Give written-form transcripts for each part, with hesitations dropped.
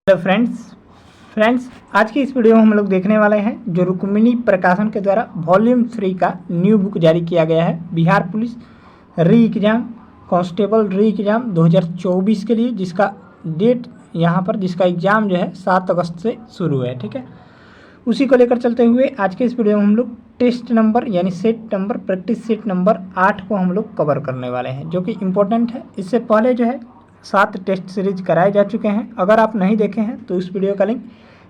Hello friends आज की इस वीडियो में हम लोग देखने वाले हैं जो रुक्मिणी प्रकाशन के द्वारा वॉल्यूम 3 का न्यू बुक जारी किया गया है बिहार पुलिस री एग्ज़ाम कांस्टेबल री एग्ज़ाम 2024 के लिए, जिसका डेट यहाँ पर जिसका एग्ज़ाम जो है 7 अगस्त से शुरू है। ठीक है, उसी को लेकर चलते हुए आज के इस वीडियो में हम लोग टेस्ट नंबर यानी set number practice set number 8 को हम लोग कवर करने वाले हैं, जो कि इम्पोर्टेंट है। इससे पहले जो है 7 टेस्ट सीरीज कराए जा चुके हैं। अगर आप नहीं देखे हैं तो इस वीडियो का लिंक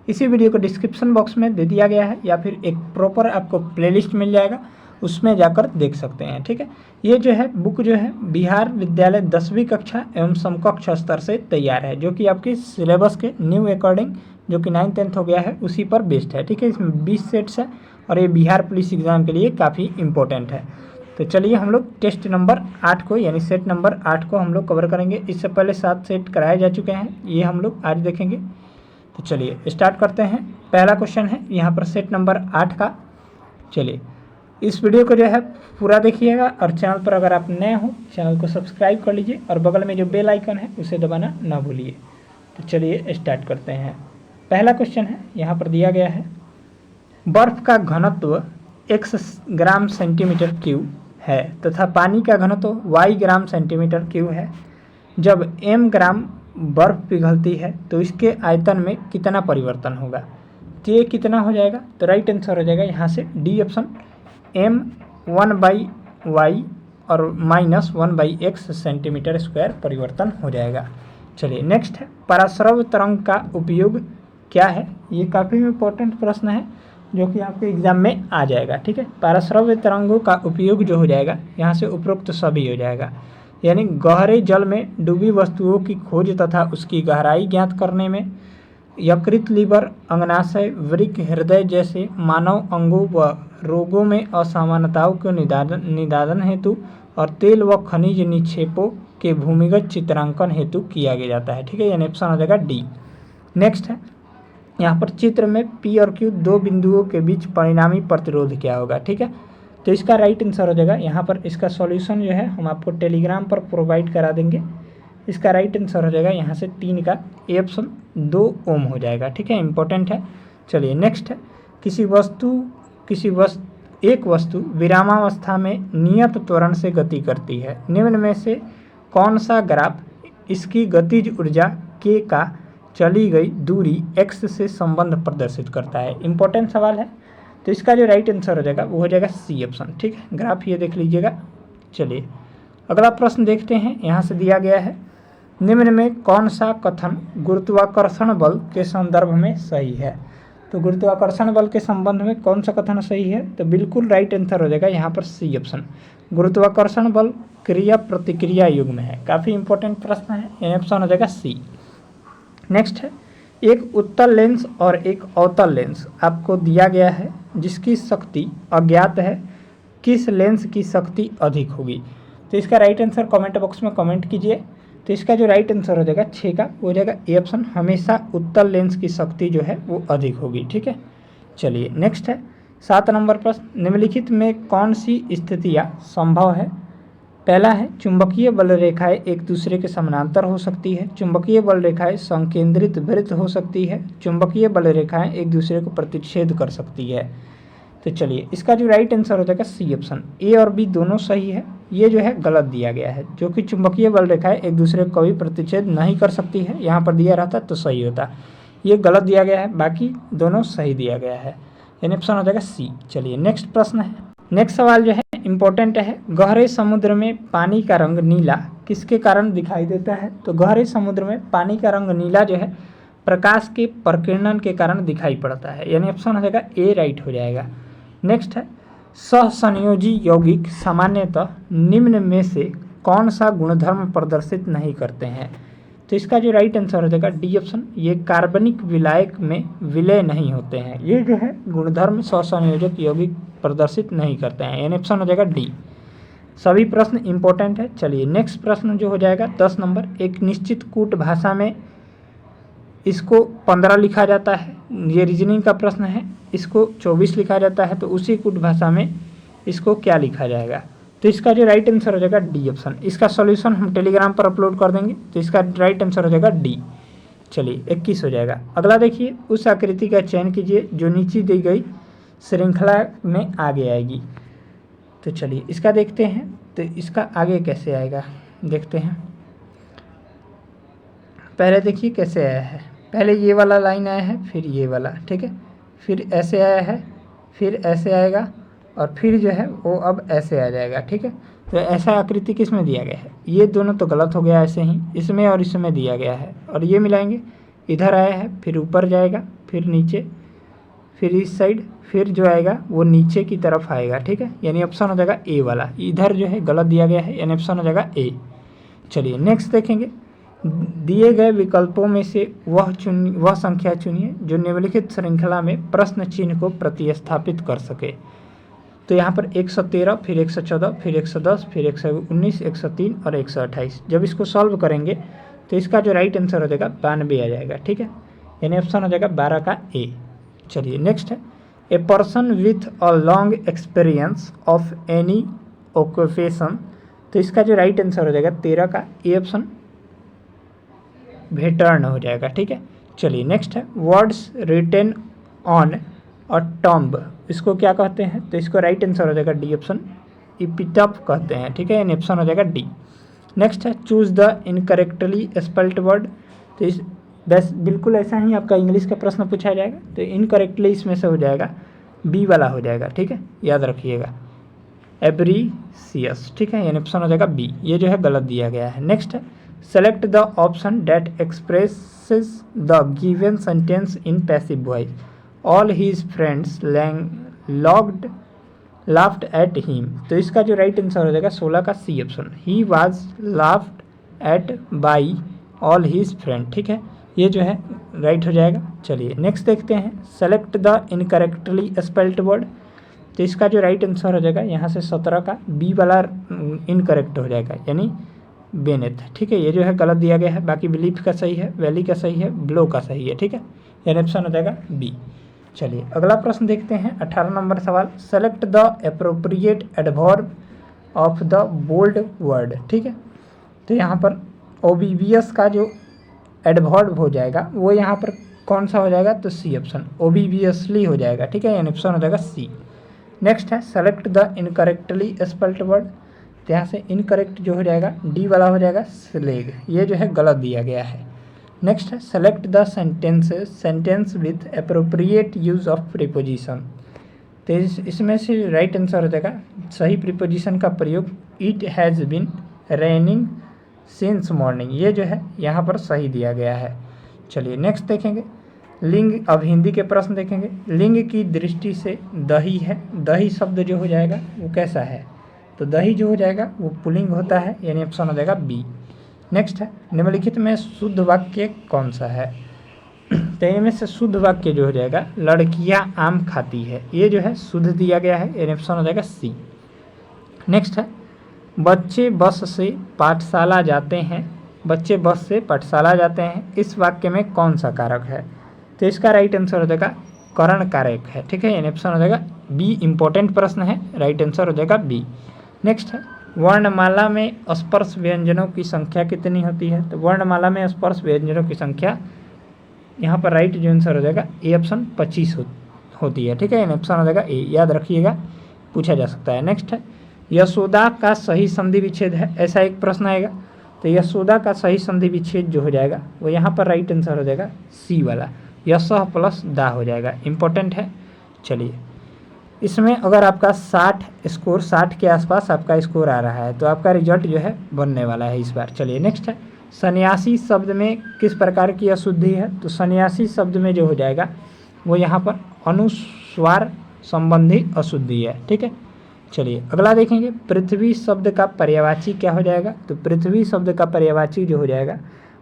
इसी वीडियो को डिस्क्रिप्शन बॉक्स में दे दिया गया है, या फिर एक प्रॉपर आपको प्लेलिस्ट मिल जाएगा, उसमें जाकर देख सकते हैं। ठीक है, ये जो है बुक जो है बिहार विद्यालय 10वीं कक्षा एवं समकक्ष स्तर से तैयार है, जो कि आपकी सिलेबस के न्यू अकॉर्डिंग जो कि 9th 10th हो गया है उसी पर बेस्ड है। ठीक है, इसमें 20 सेट्स है और ये बिहार पुलिस एग्ज़ाम के लिए काफ़ी इंपॉर्टेंट है। तो चलिए हम लोग टेस्ट नंबर 8 को यानी सेट नंबर 8 को हम लोग कवर करेंगे। इससे पहले 7 सेट कराए जा चुके हैं, ये हम लोग आज देखेंगे। तो चलिए स्टार्ट करते हैं। पहला क्वेश्चन है यहाँ पर सेट नंबर 8 का। चलिए इस वीडियो को जो है पूरा देखिएगा, और चैनल पर अगर आप नए हो चैनल को सब्सक्राइब कर लीजिए और बगल में जो बेल आइकन है उसे दबाना ना भूलिए। तो चलिए स्टार्ट करते हैं। पहला क्वेश्चन है यहाँ पर दिया गया है, बर्फ़ का घनत्व x ग्राम सेंटीमीटर क्यूब है तथा पानी का घनत्व y ग्राम सेंटीमीटर क्यूब है। जब m ग्राम बर्फ़ पिघलती है तो इसके आयतन में कितना परिवर्तन होगा। तो ये कितना हो जाएगा, तो राइट आंसर हो जाएगा यहाँ से डी ऑप्शन, m 1/y और -1/x सेंटीमीटर स्क्वायर परिवर्तन हो जाएगा। चलिए नेक्स्ट है, पराश्रव्य तरंग का उपयोग क्या है। ये काफ़ी इंपॉर्टेंट प्रश्न है जो कि आपके एग्जाम में आ जाएगा। ठीक है, पराश्रव्य तरंगों का उपयोग जो हो जाएगा यहाँ से उपरोक्त सभी हो जाएगा, यानी गहरे जल में डूबी वस्तुओं की खोज तथा उसकी गहराई ज्ञात करने में, यकृत लीवर अंगनाशय वृक्क हृदय जैसे मानव अंगों व रोगों में असामान्यताओं के निदान हेतु, और तेल व खनिज निक्षेपों के भूमिगत चित्रांकन हेतु किया गया जाता है। ठीक है, यानी ऑप्शन हो जाएगा डी। नेक्स्ट है यहाँ पर चित्र में P और Q दो बिंदुओं के बीच परिणामी प्रतिरोध क्या होगा। ठीक है, तो इसका राइट आंसर हो जाएगा यहाँ पर, इसका सॉल्यूशन जो है हम आपको टेलीग्राम पर प्रोवाइड करा देंगे। इसका राइट आंसर हो जाएगा यहाँ से 3 का ए ऑप्शन 2 ओम हो जाएगा। ठीक है, इंपॉर्टेंट है। चलिए नेक्स्ट है, एक वस्तु विरामावस्था में नियत त्वरण से गति करती है। निम्न में से कौन सा ग्राफ इसकी गतिज ऊर्जा k का चली गई दूरी x से संबंध प्रदर्शित करता है। इंपॉर्टेंट सवाल है, तो इसका जो राइट आंसर हो जाएगा वो हो जाएगा सी ऑप्शन। ठीक है, ग्राफ ये देख लीजिएगा। चलिए अगला प्रश्न देखते हैं, यहाँ से दिया गया है, निम्न में कौन सा कथन गुरुत्वाकर्षण बल के संदर्भ में सही है। तो गुरुत्वाकर्षण बल के संबंध में कौन सा कथन सही है, तो बिल्कुल राइट आंसर हो जाएगा यहाँ पर सी ऑप्शन, गुरुत्वाकर्षण बल क्रिया प्रतिक्रिया युग्म है। काफ़ी इंपॉर्टेंट प्रश्न है, यानी ऑप्शन हो जाएगा सी। नेक्स्ट है, एक उत्तल लेंस और एक अवतल लेंस आपको दिया गया है जिसकी शक्ति अज्ञात है, किस लेंस की शक्ति अधिक होगी। तो इसका राइट आंसर कमेंट बॉक्स में कमेंट कीजिए। तो इसका जो राइट आंसर हो जाएगा 6 का वो हो जाएगा ए ऑप्शन, हमेशा उत्तल लेंस की शक्ति जो है वो अधिक होगी। ठीक है, चलिए नेक्स्ट है 7 नंबर प्रश्न, निम्नलिखित में कौन सी स्थितियाँ संभव है। पहला है, चुंबकीय बल रेखाएं एक दूसरे के समानांतर हो सकती है, चुंबकीय बल रेखाएं संकेंद्रित वृत्त हो सकती है, चुंबकीय बल रेखाएं एक दूसरे को प्रतिच्छेद कर सकती है। तो चलिए इसका जो राइट आंसर हो जाएगा सी ऑप्शन, ए और बी दोनों सही है। ये जो है गलत दिया गया है, जो कि चुंबकीय बल रेखाएं एक दूसरे को कभी प्रतिच्छेद नहीं कर सकती है, यहाँ पर दिया रहता तो सही होता, ये गलत दिया गया है, बाकी दोनों सही दिया गया है, यानी ऑप्शन हो जाएगा सी। चलिए नेक्स्ट प्रश्न है, नेक्स्ट सवाल जो है इम्पोर्टेंट है, गहरे समुद्र में पानी का रंग नीला किसके कारण दिखाई देता है। तो गहरे समुद्र में पानी का रंग नीला जो है प्रकाश के प्रकीर्णन के कारण दिखाई पड़ता है, यानी ऑप्शन हो जाएगा ए राइट हो जाएगा। नेक्स्ट है, सहसंयोजी यौगिक सामान्यतः निम्न में से कौन सा गुणधर्म प्रदर्शित नहीं करते हैं। तो इसका जो राइट आंसर हो जाएगा डी ऑप्शन, ये कार्बनिक विलायक में विलय नहीं होते हैं, ये जो है गुणधर्म सहसंयोजक यौगिक प्रदर्शित नहीं करते हैं, यानी ऑप्शन हो जाएगा डी। सभी प्रश्न इंपॉर्टेंट है। चलिए नेक्स्ट प्रश्न जो हो जाएगा 10 नंबर, एक निश्चित कूट भाषा में इसको 15 लिखा जाता है, ये रीजनिंग का प्रश्न है, इसको 24 लिखा जाता है, तो उसी कूट भाषा में इसको क्या लिखा जाएगा। तो इसका जो राइट आंसर हो जाएगा डी ऑप्शन, इसका सॉल्यूशन हम टेलीग्राम पर अपलोड कर देंगे, तो इसका राइट आंसर हो जाएगा डी। चलिए 21 हो जाएगा। अगला देखिए, उस आकृति का चयन कीजिए जो नीचे दी गई श्रृंखला में आगे आएगी। तो चलिए इसका देखते हैं, तो इसका आगे कैसे आएगा देखते हैं। पहले देखिए कैसे आया है, पहले ये वाला लाइन आया है, फिर ये वाला, ठीक है, फिर ऐसे आया है, फिर ऐसे आएगा, और फिर जो है वो अब ऐसे आ जाएगा, ठीक है। तो ऐसा आकृति किस में दिया गया है, ये दोनों तो गलत हो गया, ऐसे ही इसमें और इसमें दिया गया है, और ये मिलाएंगे, इधर आया है, फिर ऊपर जाएगा, फिर नीचे, फिर इस साइड, फिर जो आएगा वो नीचे की तरफ आएगा, ठीक है। यानी ऑप्शन हो जाएगा ए वाला, इधर जो है गलत दिया गया है, यानी ऑप्शन हो जाएगा ए। चलिए नेक्स्ट देखेंगे, दिए गए विकल्पों में से वह संख्या चुनिए जो निम्नलिखित श्रृंखला में प्रश्न चिन्ह को प्रतिस्थापित कर सके। तो यहाँ पर 113, फिर 114, फिर 110, फिर 119, 103 और 128। जब इसको सॉल्व करेंगे तो इसका जो राइट आंसर हो जाएगा 92 आ जाएगा, ठीक है। यानी ऑप्शन हो जाएगा 12 का ए। चलिए नेक्स्ट है, a person with a long experience of any occupation. तो इसका जो राइट आंसर हो जाएगा 13 का ए ऑप्शन वेटर्न हो जाएगा, ठीक है। चलिए नेक्स्ट है, words written on a tomb, इसको क्या कहते हैं, तो इसको राइट आंसर हो जाएगा डी ऑप्शन इपिटफ कहते हैं, ठीक है। यानी ऑप्शन हो जाएगा डी। नेक्स्ट है, choose the incorrectly spelled word. तो इस बस बिल्कुल ऐसा ही आपका इंग्लिश का प्रश्न पूछा जाएगा, तो इनकरेक्टली इसमें से हो जाएगा बी वाला हो जाएगा, ठीक है, याद रखिएगा, एब्रीसियस, ठीक है। यानी ऑप्शन हो जाएगा बी, ये जो है गलत दिया गया है। नेक्स्ट है, select the option that expresses the given sentence in passive voice. All his friends laughed at him. तो इसका जो राइट आंसर हो जाएगा 16 का C option, he was laughed at by all his friend, ठीक है, ये जो है राइट हो जाएगा। चलिए नेक्स्ट देखते हैं, select the incorrectly spelled word. तो इसका जो राइट आंसर हो जाएगा यहाँ से 17 का बी वाला इनकरेक्ट हो जाएगा, यानी बेनेथ, ठीक है, ये जो है गलत दिया गया है। बाकी बिलीफ का सही है, वैली का सही है, ब्लो का सही है, ठीक है, यानी ऑप्शन हो जाएगा बी। चलिए अगला प्रश्न देखते हैं, 18 नंबर सवाल, select the appropriate adverb of the bold word, ठीक है। तो यहाँ पर ओबीवियस का जो एडवर्ब हो जाएगा वो यहाँ पर कौन सा हो जाएगा, तो सी ऑप्शन ओबीवियसली हो जाएगा, ठीक है, यानी ऑप्शन हो जाएगा सी। नेक्स्ट है, select the incorrectly spelled word. तो यहाँ से इनकरेक्ट जो हो जाएगा डी वाला हो जाएगा स्लेग, ये जो है गलत दिया गया है। नेक्स्ट है, select the sentence with appropriate use of preposition. तो इसमें से राइट आंसर हो जाएगा सही प्रीपोजिशन का प्रयोग, it has been raining since morning, ये जो है यहाँ पर सही दिया गया है। चलिए नेक्स्ट देखेंगे, लिंग, अब हिंदी के प्रश्न देखेंगे। लिंग की दृष्टि से दही है, दही शब्द जो हो जाएगा वो कैसा है, तो दही जो हो जाएगा वो पुल्लिंग होता है, यानी ऑप्शन हो जाएगा बी। नेक्स्ट है, निम्नलिखित में शुद्ध वाक्य कौन सा है। तो इनमें से शुद्ध वाक्य जो हो जाएगा, लड़कियां आम खाती है, ये जो है शुद्ध दिया गया है, यानी ऑप्शन हो जाएगा सी। नेक्स्ट है, बच्चे बस से पाठशाला जाते हैं, बच्चे बस से पाठशाला जाते हैं, इस वाक्य में कौन सा कारक है। तो इसका राइट आंसर हो जाएगा करण कारक है, ठीक है, यानी ऑप्शन हो जाएगा बी। इंपॉर्टेंट प्रश्न है, राइट आंसर हो जाएगा बी। नेक्स्ट है, वर्णमाला में स्पर्श व्यंजनों की संख्या कितनी होती है। तो वर्णमाला में स्पर्श व्यंजनों की संख्या यहाँ पर राइट जो आंसर हो जाएगा ए ऑप्शन 25 होती है, ठीक है, यानी ऑप्शन हो जाएगा ए, याद रखिएगा, पूछा जा सकता है। नेक्स्ट है, यशोदा का सही संधि विच्छेद है, ऐसा एक प्रश्न आएगा। तो यशोदा का सही संधि विच्छेद जो हो जाएगा वो यहाँ पर राइट आंसर हो जाएगा सी वाला, यशः प्लस दा हो जाएगा, इंपॉर्टेंट है। चलिए इसमें अगर आपका 60 के आसपास आपका स्कोर आ रहा है तो आपका रिजल्ट जो है बनने वाला है इस बार। चलिए नेक्स्ट है, सन्यासी शब्द में किस प्रकार की अशुद्धि है। तो सन्यासी शब्द में जो हो जाएगा वो यहाँ पर अनुस्वार संबंधी अशुद्धि है, ठीक है। चलिए अगला देखेंगे, पृथ्वी शब्द का पर्यायवाची क्या हो जाएगा। तो पृथ्वी शब्द का पर्यायवाची जो हो जाएगा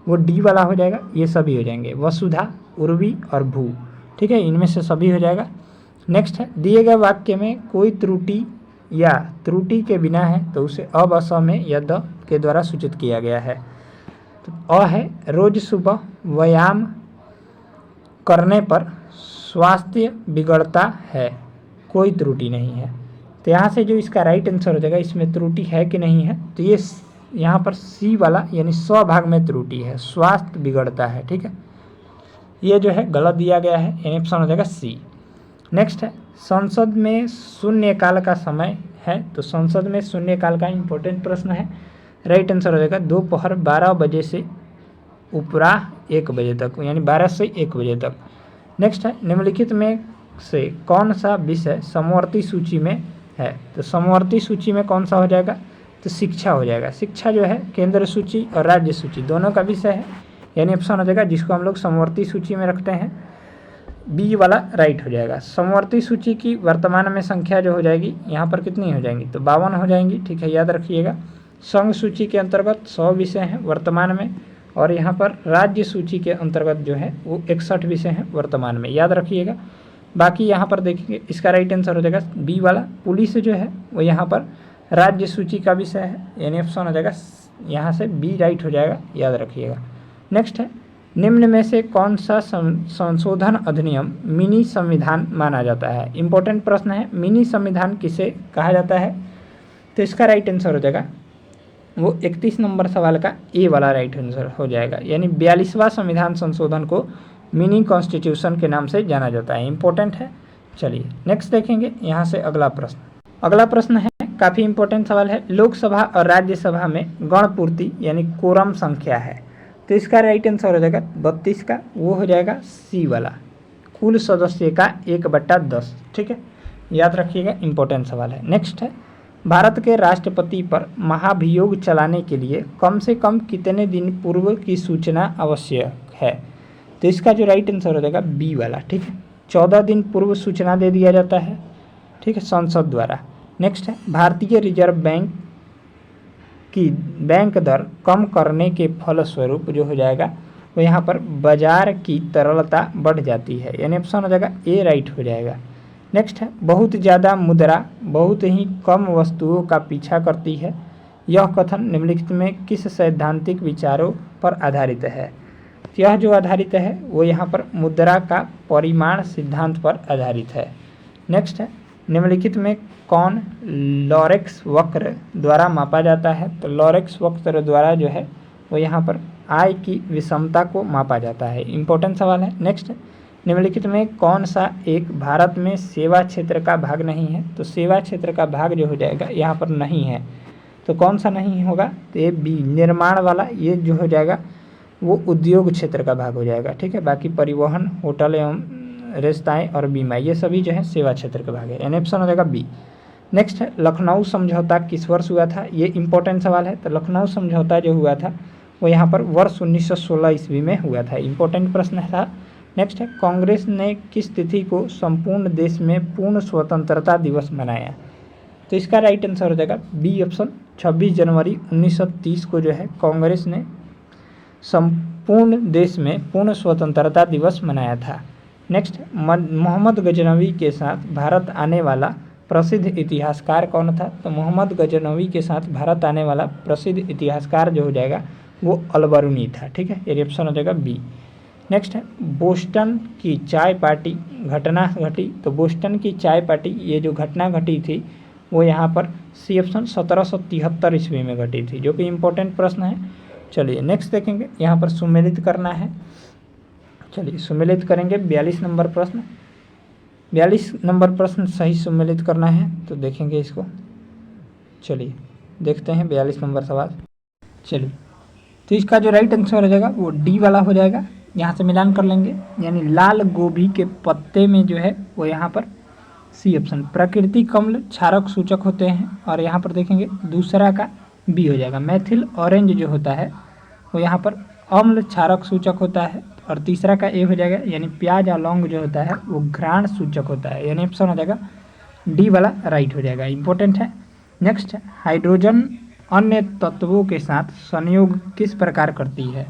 वो डी वाला हो जाएगा, ये सभी हो जाएंगे, वसुधा, उर्वी और भू, ठीक है, इनमें से सभी हो जाएगा। नेक्स्ट है, दिए गए वाक्य में कोई त्रुटि या त्रुटि के बिना है तो उसे अब, अस में या द के द्वारा सूचित किया गया है। तो अ है, रोज सुबह व्यायाम करने पर स्वास्थ्य बिगड़ता है, कोई त्रुटि नहीं है। तो यहाँ से जो इसका राइट आंसर हो जाएगा, इसमें त्रुटि है कि नहीं है, तो ये यहाँ पर सी वाला यानी 100 भाग में त्रुटि है, स्वास्थ्य बिगड़ता है, ठीक है, ये जो है गलत दिया गया है, यानी ऑप्शन हो जाएगा सी। नेक्स्ट है संसद में शून्यकाल का समय है, तो संसद में शून्यकाल का इंपॉर्टेंट प्रश्न है। राइट आंसर हो जाएगा दोपहर 12 बजे से उपराह 1 बजे तक, यानी 12 से 1 बजे तक। नेक्स्ट है निम्नलिखित में से कौन सा विषय समवर्ती सूची में है, तो समवर्ती सूची में कौन सा हो जाएगा, तो शिक्षा हो जाएगा। शिक्षा जो है केंद्र सूची और राज्य सूची दोनों का विषय है, यानी ऑप्शन हो जाएगा जिसको हम लोग समवर्ती सूची में रखते हैं, बी वाला राइट हो जाएगा। समवर्ती सूची की वर्तमान में संख्या जो हो जाएगी यहाँ पर कितनी हो जाएंगी, तो 52 हो जाएंगी, ठीक है, याद रखिएगा। संघ सूची के अंतर्गत 100 विषय हैं वर्तमान में, और यहाँ पर राज्य सूची के अंतर्गत जो है वो 61 विषय हैं वर्तमान में, याद रखिएगा। बाकी यहाँ पर देखेंगे इसका राइट आंसर हो जाएगा बी वाला, पुलिस जो है वो यहाँ पर राज्य सूची का विषय है, यानी ऑप्शन हो जाएगा यहाँ से बी राइट हो जाएगा, याद रखिएगा। नेक्स्ट है निम्न में से कौन सा संशोधन अधिनियम मिनी संविधान माना जाता है। इंपॉर्टेंट प्रश्न है, मिनी संविधान किसे कहा जाता है, तो इसका राइट आंसर हो जाएगा वो 31 नंबर सवाल का ए वाला राइट आंसर हो जाएगा, यानी 42वां संविधान संशोधन को मिनी कॉन्स्टिट्यूशन के नाम से जाना जाता है, इंपॉर्टेंट है। चलिए नेक्स्ट देखेंगे यहाँ से अगला प्रश्न। अगला प्रश्न है काफ़ी इंपॉर्टेंट सवाल है, लोकसभा और राज्यसभा में गणपूर्ति यानी कोरम संख्या है, तो इसका राइट आंसर हो जाएगा 32 का, वो हो जाएगा सी वाला, कुल सदस्य का 1/10, ठीक है, याद रखिएगा, इंपॉर्टेंट सवाल है। नेक्स्ट है भारत के राष्ट्रपति पर महाभियोग चलाने के लिए कम से कम कितने दिन पूर्व की सूचना आवश्यक है, तो इसका जो राइट आंसर हो जाएगा बी वाला, ठीक है, 14 दिन पूर्व सूचना दे दिया जाता है, ठीक है, संसद द्वारा। नेक्स्ट है भारतीय रिजर्व बैंक की बैंक दर कम करने के फलस्वरूप जो हो जाएगा वो यहाँ पर बाजार की तरलता बढ़ जाती है, यानी ऑप्शन हो जाएगा ए राइट हो जाएगा। नेक्स्ट है बहुत ज़्यादा मुद्रा बहुत ही कम वस्तुओं का पीछा करती है, यह कथन निम्नलिखित में किस सैद्धांतिक विचारों पर आधारित है, यह जो आधारित है वो यहाँ पर मुद्रा का परिमाण सिद्धांत पर आधारित है। नेक्स्ट है निम्नलिखित में कौन लॉरेक्स वक्र द्वारा मापा जाता है, तो लॉरेक्स वक्र द्वारा जो है वो यहाँ पर आय की विषमता को मापा जाता है, इंपॉर्टेंट सवाल है। नेक्स्ट निम्नलिखित में कौन सा एक भारत में सेवा क्षेत्र का भाग नहीं है, तो सेवा क्षेत्र का भाग जो हो जाएगा यहाँ पर नहीं है, तो कौन सा नहीं होगा, तो ये बी निर्माण वाला, ये जो हो जाएगा वो उद्योग क्षेत्र का भाग हो जाएगा, ठीक है। बाकी परिवहन, होटल एवं रेस्ताएँ और बीमा ये सभी जो है सेवा क्षेत्र का भाग है, यानी ऑप्शन हो जाएगा बी। नेक्स्ट है लखनऊ समझौता किस वर्ष हुआ था, ये इंपॉर्टेंट सवाल है, तो लखनऊ समझौता जो हुआ था वो यहाँ पर वर्ष 1916 ईस्वी में हुआ था, इंपॉर्टेंट प्रश्न था। नेक्स्ट है कांग्रेस ने किस तिथि को संपूर्ण देश में पूर्ण स्वतंत्रता दिवस मनाया, तो इसका राइट आंसर हो जाएगा बी ऑप्शन 26 जनवरी 1930 को जो है कांग्रेस ने संपूर्ण देश में पूर्ण स्वतंत्रता दिवस मनाया था। नेक्स्ट मोहम्मद गजनवी के साथ भारत आने वाला प्रसिद्ध इतिहासकार कौन था, तो मोहम्मद गजनवी के साथ भारत आने वाला प्रसिद्ध इतिहासकार जो हो जाएगा वो अलबरूनी था, ठीक है, ये ऑप्शन हो जाएगा बी। नेक्स्ट है बोस्टन की चाय पार्टी घटना घटी, तो बोस्टन की चाय पार्टी ये जो घटना घटी थी वो यहाँ पर सी ऑप्शन 1773 ईस्वी में घटी थी, जो कि इम्पोर्टेंट प्रश्न है। चलिए नेक्स्ट देखेंगे, यहाँ पर सुमेलित करना है, चलिए सुमेलित करेंगे 42 नंबर प्रश्न। 42 नंबर प्रश्न सही सुमेलित करना है, तो देखेंगे इसको, चलिए देखते हैं 42 नंबर सवाल। चलिए तो इसका जो राइट आंसर हो जाएगा वो डी वाला हो जाएगा, यहाँ से मिलान कर लेंगे, यानी लाल गोभी के पत्ते में जो है वो यहाँ पर सी ऑप्शन प्राकृतिक अम्ल क्षारक सूचक होते हैं, और यहाँ पर देखेंगे दूसरा का बी हो जाएगा मैथिल ऑरेंज जो होता है वो यहाँ पर अम्ल क्षारक सूचक होता है, और तीसरा का ए हो जाएगा यानी प्याज या लौंग जो होता है वो घ्राण सूचक होता है, यानी ऑप्शन हो जाएगा डी वाला राइट हो जाएगा, इंपॉर्टेंट है। नेक्स्ट हाइड्रोजन अन्य तत्वों के साथ संयोग किस प्रकार करती है,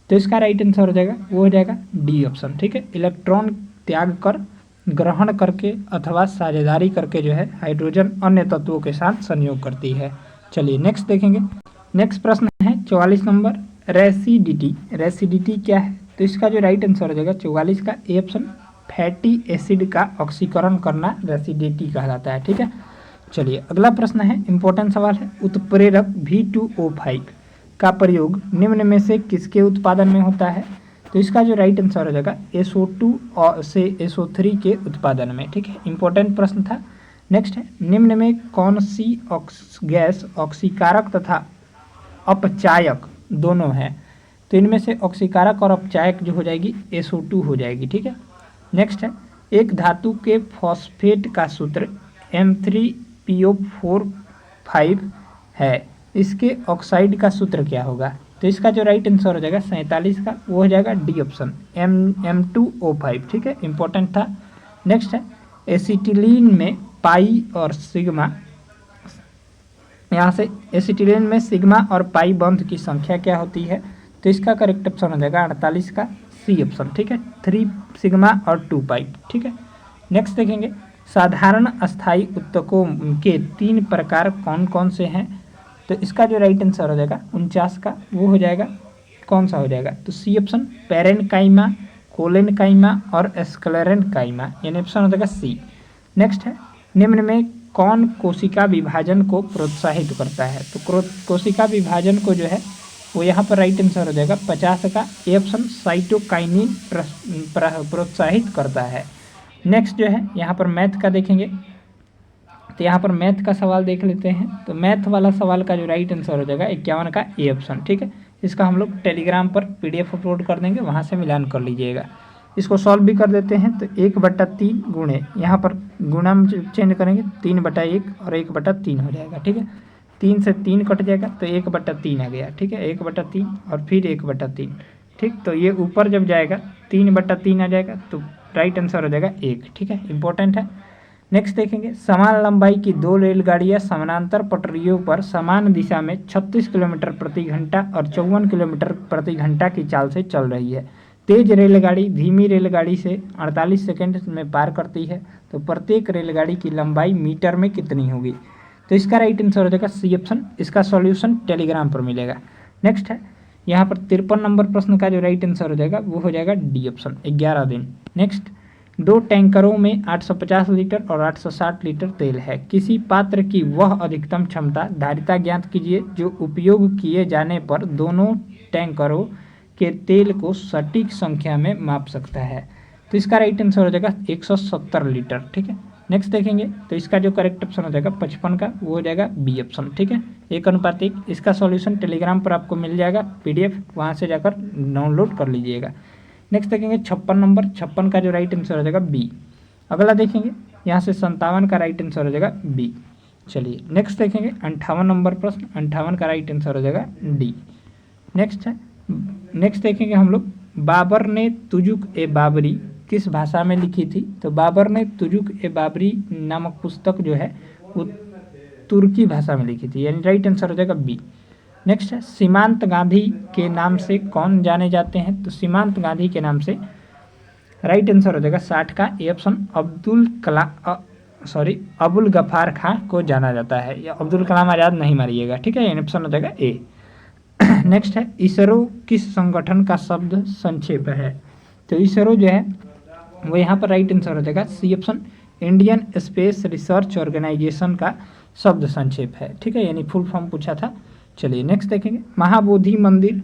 तो इसका राइट आंसर हो जाएगा वो हो जाएगा डी ऑप्शन, ठीक है, इलेक्ट्रॉन त्याग कर ग्रहण करके अथवा साझेदारी करके जो है हाइड्रोजन अन्य तत्वों के साथ संयोग करती है। चलिए नेक्स्ट देखेंगे, नेक्स्ट प्रश्न है 44 नंबर, रेसिडिटी क्या है, तो इसका जो राइट आंसर हो जाएगा 44 का ए ऑप्शन फैटी एसिड का ऑक्सीकरण करना रेसिडिटी कहा जाता है, ठीक है। चलिए अगला प्रश्न है, इंपॉर्टेंट सवाल है, उत्प्रेरक V2O5 का प्रयोग निम्न में से किसके उत्पादन में होता है, तो इसका जो राइट आंसर हो जाएगा SO2 से SO3 के उत्पादन में। ठीक है, इंपॉर्टेंट प्रश्न था। नेक्स्ट है, निम्न में कौन सी गैस ऑक्सीकारक तथा अपचायक दोनों है? तो इनमें से ऑक्सीकारक और अपचायक जो हो जाएगी SO2 हो जाएगी। ठीक है, नेक्स्ट है, एक धातु के फॉस्फेट का सूत्र M3PO4 है, इसके ऑक्साइड का सूत्र क्या होगा? तो इसका जो राइट आंसर हो जाएगा 47 का, वो हो जाएगा डी ऑप्शन M2O5। ठीक है, इंपॉर्टेंट था। नेक्स्ट है, एसिटिलीन में पाई और सिग्मा, यहाँ से एसिटिलीन में सिग्मा और पाई बंध की संख्या क्या होती है? तो इसका करेक्ट ऑप्शन हो जाएगा 48 का, सी ऑप्शन। ठीक है, 3 सिग्मा और 2 पाई। ठीक है, नेक्स्ट देखेंगे, साधारण अस्थायी उत्तकों के 3 प्रकार कौन कौन से हैं? तो इसका जो राइट आंसर हो जाएगा 49 का, वो हो जाएगा कौन सा हो जाएगा? तो सी ऑप्शन, पैरेनकाइमा, कोलेनकाइमा और स्क्लेरेनकाइमा, यानी ऑप्शन हो जाएगा सी। नेक्स्ट है, निम्न में कौन कोशिका विभाजन को प्रोत्साहित करता है? तो कोशिका विभाजन को जो है वो यहाँ पर राइट आंसर हो जाएगा 50 का, ए ऑप्शन, साइटोकाइनिन प्रोत्साहित करता है। नेक्स्ट जो है यहाँ पर मैथ का देखेंगे, तो यहाँ पर मैथ का सवाल देख लेते हैं। तो मैथ वाला सवाल का जो राइट आंसर हो जाएगा 51 का, ए ऑप्शन। ठीक है, इसका हम लोग टेलीग्राम पर PDF अपलोड कर देंगे, वहाँ से मिलान कर लीजिएगा। इसको सॉल्व भी कर देते हैं। तो 1/3 गुणे, यहाँ पर गुणा में चेंज करेंगे 3/1 और 1/3 हो जाएगा। ठीक है, 3 से 3 कट जाएगा तो 1/3 आ गया। ठीक है, 1/3 और फिर 1/3। ठीक, तो ये ऊपर जब जाएगा 3/3 आ जाएगा, तो राइट आंसर हो जाएगा 1। ठीक है, इंपॉर्टेंट है। नेक्स्ट देखेंगे, समान लंबाई की 2 रेलगाड़ियां समानांतर पटरियों पर समान दिशा में 36 किलोमीटर प्रति घंटा और 54 किलोमीटर प्रति घंटा की चाल से चल रही है। तेज रेलगाड़ी धीमी रेलगाड़ी से 48 सेकंड में पार करती है, तो प्रत्येक रेलगाड़ी की लंबाई मीटर में कितनी होगी? तो इसका राइट आंसर हो जाएगा सी ऑप्शन। इसका सॉल्यूशन टेलीग्राम पर मिलेगा। नेक्स्ट है, यहाँ पर 53 नंबर प्रश्न का जो राइट आंसर हो जाएगा वो हो जाएगा डी ऑप्शन, 11 दिन। नेक्स्ट, 2 टैंकरों में 850 लीटर और 860 लीटर तेल है। किसी पात्र की वह अधिकतम क्षमता धारिता ज्ञात कीजिए जो उपयोग किए जाने पर दोनों टैंकरों के तेल को सटीक संख्या में माप सकता है। तो इसका राइट आंसर हो जाएगा 170 लीटर। ठीक है, नेक्स्ट देखेंगे, तो इसका जो करेक्ट ऑप्शन हो जाएगा 55 का, वो हो जाएगा बी ऑप्शन। ठीक है, 1:1। इसका सॉल्यूशन टेलीग्राम पर आपको मिल जाएगा PDF, वहाँ से जाकर डाउनलोड कर लीजिएगा। नेक्स्ट देखेंगे 56 नंबर, 56 का जो राइट आंसर हो जाएगा बी। अगला देखेंगे, यहाँ से 57 का राइट आंसर हो जाएगा बी। चलिए नेक्स्ट देखेंगे 58 नंबर प्रश्न, 58 का राइट आंसर हो जाएगा डी। नेक्स्ट है, नेक्स्ट देखेंगे हम लोग, बाबर ने तुजुक ए बाबरी किस भाषा में लिखी थी? तो बाबर ने तुजुक ए बाबरी नामक पुस्तक जो है वो तुर्की भाषा में लिखी थी, यानी राइट आंसर हो जाएगा बी। नेक्स्ट है, सीमांत गांधी के नाम से कौन जाने जाते हैं? तो सीमांत गांधी के नाम से राइट आंसर हो जाएगा 60 का, ए ऑप्शन, अबुल गफार खां को जाना जाता है, या अब्दुल कलाम आज़ाद नहीं मारिएगा। ठीक है, ऑप्शन हो जाएगा ए। नेक्स्ट है, इसरो किस संगठन का शब्द संक्षेप है? तो इसरो जो है वो यहाँ पर राइट आंसर हो जाएगा C option, Indian space research organisation का शब्द संक्षेप है। ठीक है, यानी फुल फॉर्म पूछा था। चलिए नेक्स्ट देखेंगे, महाबोधि मंदिर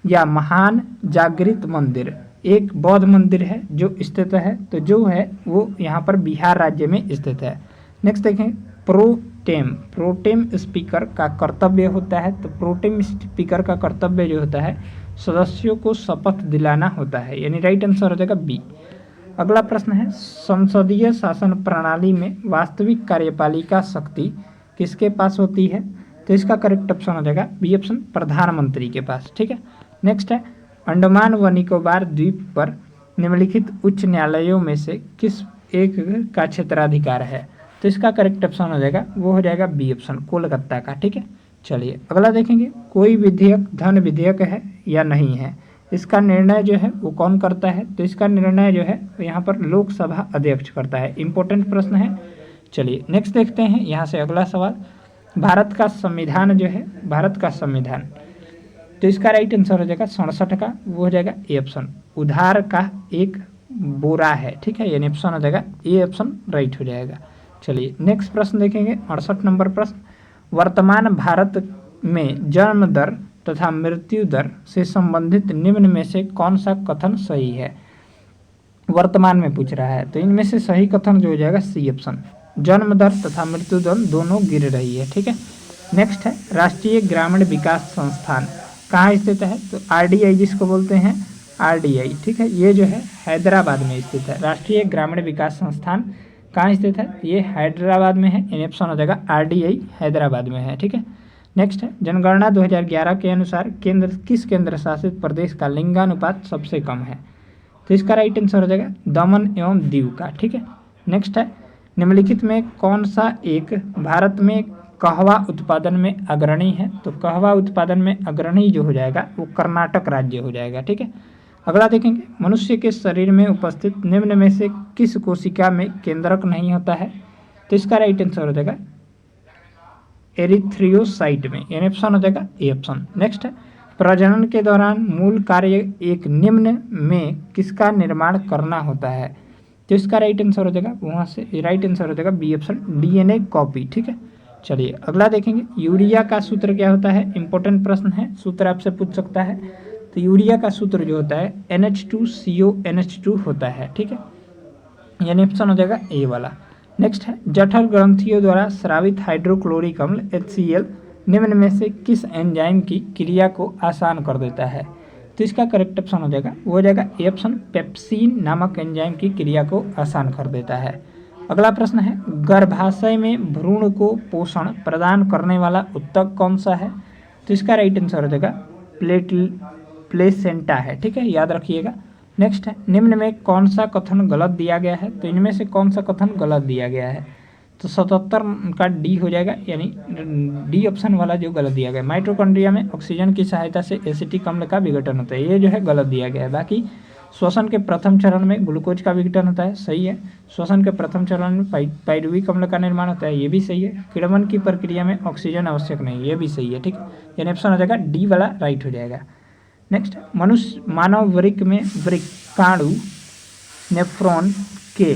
या महान जागृत मंदिर एक बौद्ध मंदिर है जो स्थित है, तो जो है वो यहाँ पर बिहार राज्य में स्थित है। नेक्स्ट देखें, प्रोटेम स्पीकर का कर्तव्य होता है, तो प्रोटेम स्पीकर का कर्तव्य जो होता है सदस्यों को शपथ दिलाना होता है, यानी राइट आंसर हो जाएगा बी। अगला प्रश्न है, संसदीय शासन प्रणाली में वास्तविक कार्यपालिका शक्ति किसके पास होती है? तो इसका करेक्ट ऑप्शन हो जाएगा बी ऑप्शन, प्रधानमंत्री के पास। ठीक है, नेक्स्ट है, अंडमान व निकोबार द्वीप पर निम्नलिखित उच्च न्यायालयों में से किस एक का क्षेत्राधिकार है? तो इसका करेक्ट ऑप्शन हो जाएगा वो हो जाएगा बी ऑप्शन, कोलकाता का। ठीक है, चलिए अगला देखेंगे, कोई विधेयक धन विधेयक है या नहीं है, इसका निर्णय जो है वो कौन करता है? तो इसका निर्णय जो है यहाँ पर लोकसभा अध्यक्ष करता है। इंपॉर्टेंट प्रश्न है। चलिए नेक्स्ट देखते हैं यहाँ से अगला सवाल, भारत का संविधान जो है, भारत का संविधान, तो इसका राइट आंसर हो जाएगा 67 का, वो हो जाएगा ए ऑप्शन, उधार का एक बोरा है। ठीक है, यानी ऑप्शन हो जाएगा ए ऑप्शन, राइट हो जाएगा। चलिए नेक्स्ट प्रश्न देखेंगे 68 नंबर प्रश्न, वर्तमान भारत में जन्म दर तथा मृत्यु दर से संबंधित निम्न में से कौन सा कथन सही है? वर्तमान में पूछ रहा है, तो इनमें से सही कथन जो हो जाएगा सी ऑप्शन, जन्म दर तथा मृत्यु दर दोनों गिर रही है। ठीक है, नेक्स्ट है राष्ट्रीय ग्रामीण विकास संस्थान कहाँ स्थित है? तो आरडीआई जिसको बोलते हैं आरडीआई। ठीक है, ये जो है हैदराबाद में स्थित है। राष्ट्रीय ग्रामीण विकास संस्थान कहाँ स्थित है? ये हैदराबाद में है। इन ऑप्शन हो जाएगा आरडीआई हैदराबाद में है। ठीक है, नेक्स्ट है जनगणना 2011 के अनुसार किस केंद्र शासित प्रदेश का लिंगानुपात सबसे कम है? तो इसका राइट आंसर हो जाएगा दमन एवं दीव का। ठीक है, नेक्स्ट है निम्नलिखित में कौन सा एक भारत में कहवा उत्पादन में अग्रणी है? तो कहवा उत्पादन में अग्रणी जो हो जाएगा वो कर्नाटक राज्य हो जाएगा। ठीक है, अगला देखेंगे मनुष्य के शरीर में उपस्थित निम्न में से किस कोशिका में केंद्रक नहीं होता है? तो इसका राइट आंसर हो जाएगा एरिथ्रियोसाइट में। यानी ऑप्शन हो जाएगा ए ऑप्शन। नेक्स्ट है प्रजनन के दौरान मूल कार्य एक निम्न में किसका निर्माण करना होता है? तो इसका राइट आंसर हो जाएगा वहाँ से राइट आंसर हो जाएगा बी ऑप्शन डीएनए कॉपी। ठीक है, चलिए अगला देखेंगे यूरिया का सूत्र क्या होता है? इंपॉर्टेंट प्रश्न है, सूत्र आपसे पूछ सकता है। तो यूरिया का सूत्र जो होता है NH2CONH2 होता है। ठीक है, यानी ऑप्शन हो जाएगा ए वाला। नेक्स्ट है जठर ग्रंथियों द्वारा स्रावित हाइड्रोक्लोरिक अम्ल HCl निम्न में से किस एंजाइम की क्रिया को आसान कर देता है? तो इसका करेक्ट ऑप्शन हो जाएगा वो हो जाएगा ए ऑप्शन पेप्सिन नामक एंजाइम की क्रिया को आसान कर देता है। अगला प्रश्न है गर्भाशय में भ्रूण को पोषण प्रदान करने वाला ऊतक कौन सा है? तो इसका राइट आंसर हो जाएगा प्लेसेंटा है। ठीक है, याद रखिएगा। नेक्स्ट है निम्न में कौन सा कथन गलत दिया गया है? तो इनमें से कौन सा कथन गलत दिया गया है? तो 77 का डी हो जाएगा, यानी डी ऑप्शन वाला जो गलत दिया गया। माइटोकॉन्ड्रिया में ऑक्सीजन की सहायता से एसिटिक अम्ल का विघटन होता है, ये जो है गलत दिया गया है। बाकी श्वसन के प्रथम चरण में ग्लूकोज का विघटन होता है, सही है। श्वसन के प्रथम चरण में पाइरुविक अम्ल का निर्माण होता है, ये भी सही है। किण्वन की प्रक्रिया में ऑक्सीजन आवश्यक नहीं, ये भी सही है। ठीक है, यानी ऑप्शन हो जाएगा डी वाला राइट हो जाएगा। नेक्स्ट मनुष्य मानव वृक्क में वृक्काणु नेफ्रॉन के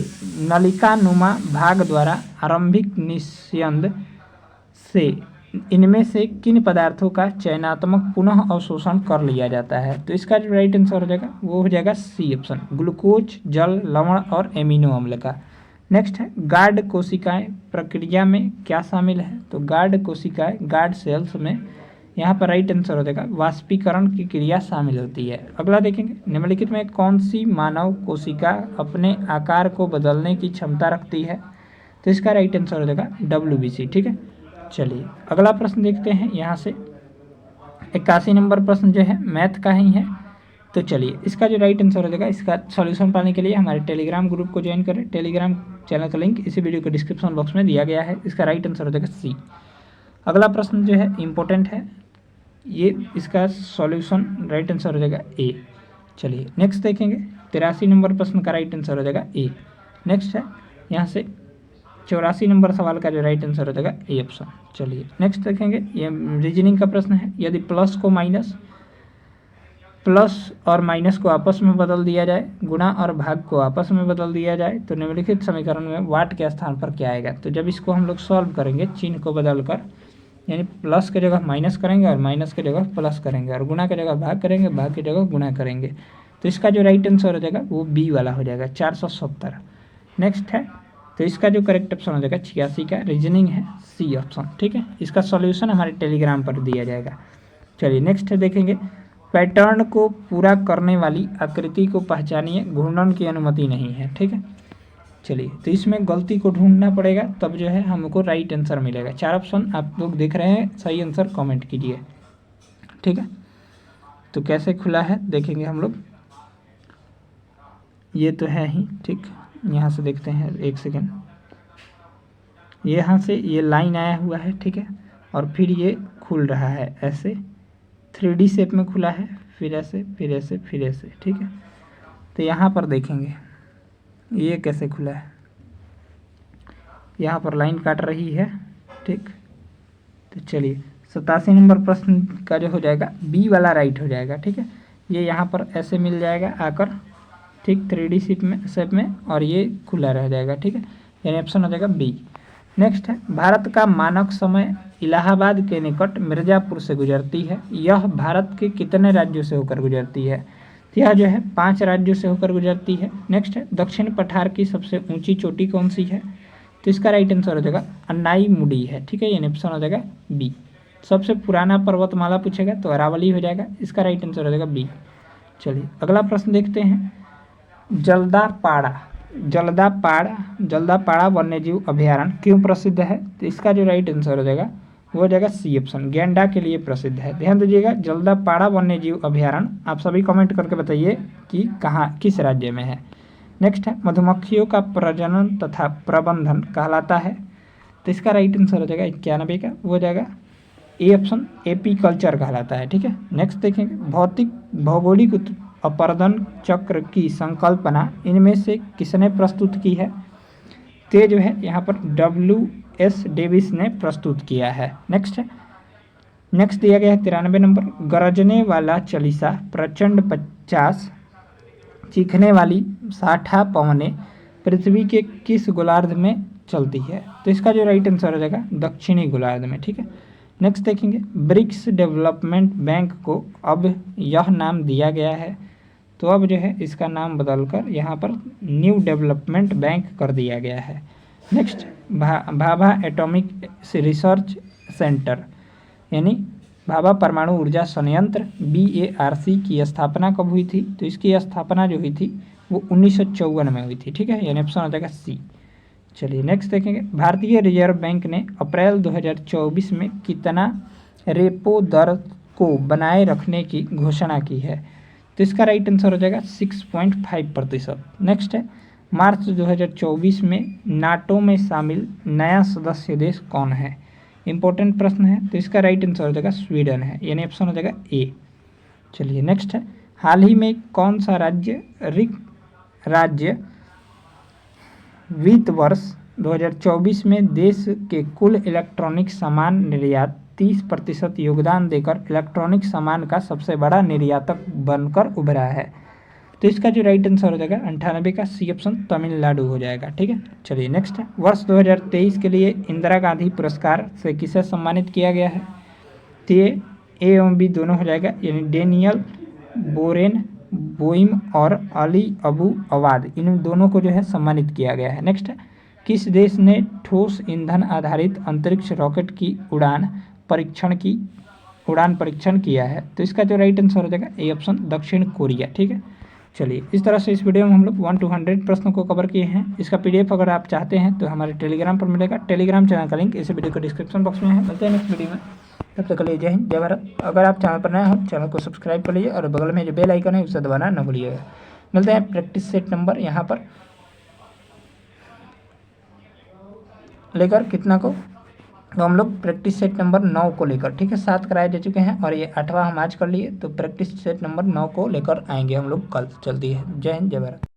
नलिकानुमा भाग द्वारा आरंभिक निस्यंद से इनमें से किन पदार्थों का चयनात्मक पुनः अवशोषण कर लिया जाता है? तो इसका जो राइट आंसर हो जाएगा वो हो जाएगा सी ऑप्शन ग्लूकोज, जल, लवण और एमिनो अम्ल का। नेक्स्ट है गार्ड कोशिकाएं प्रक्रिया में क्या शामिल है? तो गार्ड कोशिकाएं गार्ड सेल्स में यहाँ पर राइट आंसर हो जाएगा वाष्पीकरण की क्रिया शामिल होती है। अगला देखेंगे निम्नलिखित में कौन सी मानव कोशिका अपने आकार को बदलने की क्षमता रखती है? तो इसका राइट आंसर हो जाएगा WBC। ठीक है, चलिए अगला प्रश्न देखते हैं। यहाँ से 81 नंबर प्रश्न जो है मैथ का ही है। तो चलिए इसका जो राइट आंसर हो जाएगा, इसका सॉल्यूशन पाने के लिए हमारे टेलीग्राम ग्रुप को ज्वाइन करें। टेलीग्राम चैनल का लिंक इसी वीडियो के डिस्क्रिप्शन बॉक्स में दिया गया है। इसका राइट आंसर हो जाएगा सी। अगला प्रश्न जो है इम्पोर्टेंट है, ये इसका सॉल्यूशन राइट आंसर हो जाएगा ए। चलिए नेक्स्ट देखेंगे 83 नंबर प्रश्न का राइट आंसर हो जाएगा ए। नेक्स्ट है यहाँ से 84 नंबर सवाल का जो राइट आंसर हो जाएगा ए ऑप्शन। चलिए नेक्स्ट देखेंगे, ये रीजनिंग का प्रश्न है। यदि प्लस और माइनस को आपस में बदल दिया जाए, गुणा और भाग को आपस में बदल दिया जाए, तो निम्नलिखित समीकरण में वाट के स्थान पर क्या आएगा? तो जब इसको हम लोग सॉल्व करेंगे चिन्ह को बदल कर, यानी प्लस की जगह माइनस करेंगे और माइनस की जगह प्लस करेंगे और गुणा की जगह भाग करेंगे, भाग की जगह गुणा करेंगे, तो इसका जो राइट आंसर हो जाएगा वो बी वाला हो जाएगा 470। नेक्स्ट है तो इसका जो करेक्ट ऑप्शन हो जाएगा 86 का रीजनिंग है सी ऑप्शन। ठीक है, इसका सॉल्यूशन हमारे टेलीग्राम पर दिया जाएगा। चलिए नेक्स्ट है देखेंगे पैटर्न को पूरा करने वाली आकृति को पहचानिए, घूर्णन की अनुमति नहीं है। ठीक है, चलिए तो इसमें गलती को ढूंढना पड़ेगा, तब जो है हमको राइट आंसर मिलेगा। 4 ऑप्शन आप लोग देख रहे हैं, सही आंसर कमेंट कीजिए। ठीक है, तो कैसे खुला है देखेंगे हम लोग, ये तो है ही। ठीक, यहाँ से देखते हैं, एक सेकेंड, ये यहाँ से ये लाइन आया हुआ है। ठीक है, और फिर ये खुल रहा है ऐसे 3D शेप में खुला है, फिर ऐसे फिर ऐसे फिर ऐसे। ठीक है, तो यहाँ पर देखेंगे ये कैसे खुला है, यहाँ पर लाइन काट रही है। ठीक, तो चलिए 87 नंबर प्रश्न का जो हो जाएगा बी वाला राइट हो जाएगा। ठीक है, ये यहाँ पर ऐसे मिल जाएगा आकर, ठीक 3D शेप में, और ये खुला रह जाएगा। ठीक है, यानी ऑप्शन हो जाएगा बी। नेक्स्ट है भारत का मानक समय इलाहाबाद के निकट मिर्ज़ापुर से गुजरती है। यह भारत के कितने राज्यों से होकर गुजरती है? तो यह जो है 5 राज्यों से होकर गुजरती है। नेक्स्ट है दक्षिण पठार की सबसे ऊंची चोटी कौन सी है? तो इसका राइट आंसर हो जाएगा अन्नाईमुडी है। ठीक है, ये ऑप्शन हो जाएगा बी। सबसे पुराना पर्वतमाला पूछेगा तो अरावली हो जाएगा। इसका राइट आंसर हो जाएगा बी। चलिए अगला प्रश्न देखते हैं। जल्दापाड़ा वन्यजीव अभयारण्य क्यों प्रसिद्ध है? तो इसका जो राइट आंसर हो जाएगा वो हो जाएगा सी ऑप्शन, गैंडा के लिए प्रसिद्ध है। ध्यान दीजिएगा, जल्दापाड़ा वन्यजीव अभयारण्य आप सभी कमेंट करके बताइए कि कहाँ, किस राज्य में है। नेक्स्ट है मधुमक्खियों का प्रजनन तथा प्रबंधन कहलाता है। तो इसका राइट आंसर हो जाएगा 91 का, वो हो जाएगा ए ऑप्शन, एपीकल्चर कहलाता है। ठीक है, नेक्स्ट देखेंगे भौतिक भौगोलिक अपर्दन चक्र की संकल्पना इनमें से किसने प्रस्तुत की है? ते जो है यहाँ पर WS डेविस ने प्रस्तुत किया है। नेक्स्ट दिया गया है 93 नंबर। गरजने वाला चलीसा प्रचंड 50 चीखने वाली 60 पवने पृथ्वी के किस गोलार्ध में चलती है? तो इसका जो राइट आंसर हो जाएगा दक्षिणी गोलार्ध में। ठीक है, नेक्स्ट देखेंगे ब्रिक्स डेवलपमेंट बैंक को अब यह नाम दिया गया है। तो अब जो है इसका नाम बदलकर यहाँ पर न्यू डेवलपमेंट बैंक कर दिया गया है। Next Bhabha atomic research centre यानी भाभा परमाणु ऊर्जा संयंत्र BARC की स्थापना कब हुई थी? तो इसकी स्थापना जो हुई थी वो 1954 में हुई थी। ठीक है, यानी ऑप्शन हो जाएगा सी। चलिए नेक्स्ट देखेंगे भारतीय रिजर्व बैंक ने अप्रैल 2024 में कितना रेपो दर को बनाए रखने की घोषणा की है? तो इसका राइट आंसर हो जाएगा 6.5%। नेक्स्ट है मार्च 2024 में नाटो में शामिल नया सदस्य देश कौन है? इंपॉर्टेंट प्रश्न है, तो इसका राइट आंसर हो जाएगा स्वीडन है, यानी ऑप्शन हो जाएगा ए। चलिए नेक्स्ट है हाल ही में कौन सा राज्य वित्त वर्ष 2024 में देश के कुल इलेक्ट्रॉनिक सामान निर्यात 30% योगदान देकर इलेक्ट्रॉनिक सामान का सबसे बड़ा निर्यातक बनकर उभरा है? तो इसका जो राइट आंसर हो जाएगा 98 का, सी ऑप्शन तमिलनाडु हो जाएगा। ठीक है, चलिए नेक्स्ट है वर्ष 2023 के लिए इंदिरा गांधी पुरस्कार से किसे सम्मानित किया गया है? तो ये ए एवं बी दोनों हो जाएगा, यानी डेनियल बोइम और अली अबू अवाद, इन दोनों को जो है सम्मानित किया गया है। नेक्स्ट है किस देश ने ठोस ईंधन आधारित अंतरिक्ष रॉकेट की उड़ान परीक्षण किया है? तो इसका जो राइट आंसर हो जाएगा ए ऑप्शन, दक्षिण कोरिया। ठीक है, चलिए इस तरह से इस वीडियो में हम लोग 1 to 100 प्रश्नों को कवर किए हैं। इसका PDF अगर आप चाहते हैं तो हमारे टेलीग्राम पर मिलेगा। टेलीग्राम चैनल का लिंक इस वीडियो के डिस्क्रिप्शन बॉक्स में है। मिलते हैं नेक्स्ट वीडियो में, तब तक के लिए जय हिंद जय भारत। अगर आप चैनल पर नए हो चैनल को सब्सक्राइब कर लीजिए और बगल में जो बेल आइकन है उसे दबाना न भूलिएगा। मिलते हैं प्रैक्टिस सेट नंबर यहाँ पर लेकर कितना को, तो हम लोग प्रैक्टिस सेट नंबर 9 को लेकर, ठीक है 7 कराए जा चुके हैं और ये 8वां हम आज कर लिए, तो प्रैक्टिस सेट नंबर 9 को लेकर आएंगे हम लोग कल। चलती है, जय हिंद जय भारत।